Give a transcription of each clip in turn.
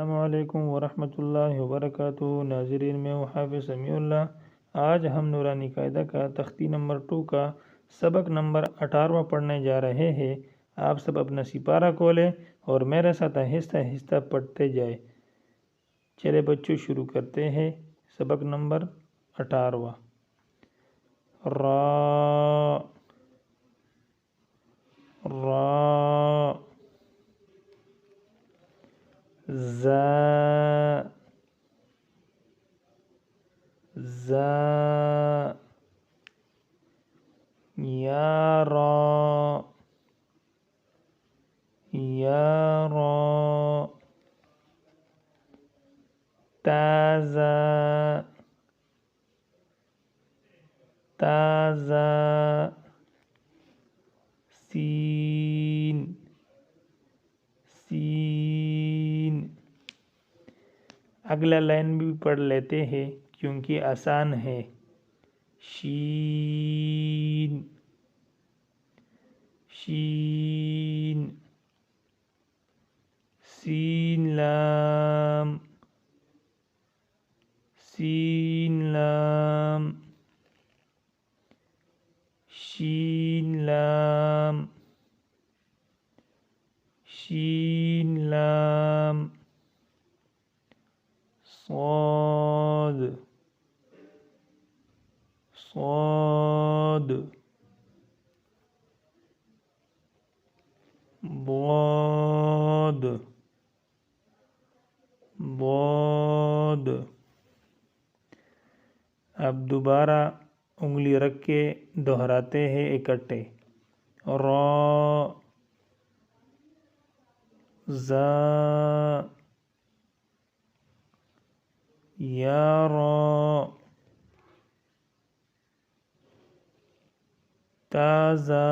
السلام علیکم ورحمۃ اللہ وبرکاتہ۔ ناظرین، میں ہوں حافظ سمیع اللہ۔ آج ہم نورانی قاعدہ کا تختی نمبر 2 کا سبق نمبر 18 پڑھنے جا رہے ہیں۔ آپ سب اپنا سپارہ کھولیں اور میرے ساتھ آہستہ آہستہ پڑھتے جائیں۔ چلے بچوں، شروع کرتے ہیں۔ سبق نمبر 18۔ را را زا زا یا را یا را تازا تازا سین سین۔ اگلا لائن بھی پڑھ لیتے ہیں کیونکہ آسان ہے۔ شین شین سین لام سین لام شین لام شین لام صاد صاد ضاد ضاد۔ اب دوبارہ انگلی رکھ کے دہراتے ہیں اکٹھے۔ را زا یا را تازا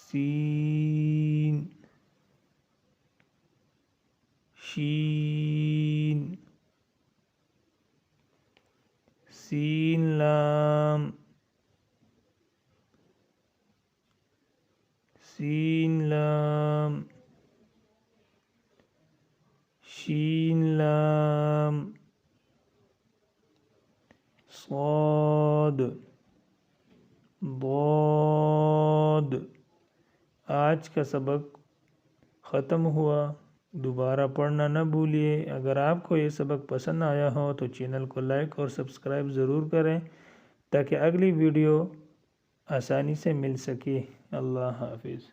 سین شین سین لام سین لام شین لام صاد ضاد۔ آج کا سبق ختم ہوا۔ دوبارہ پڑھنا نہ بھولیے۔ اگر آپ کو یہ سبق پسند آیا ہو تو چینل کو لائک اور سبسکرائب ضرور کریں تاکہ اگلی ویڈیو آسانی سے مل سکے۔ اللہ حافظ۔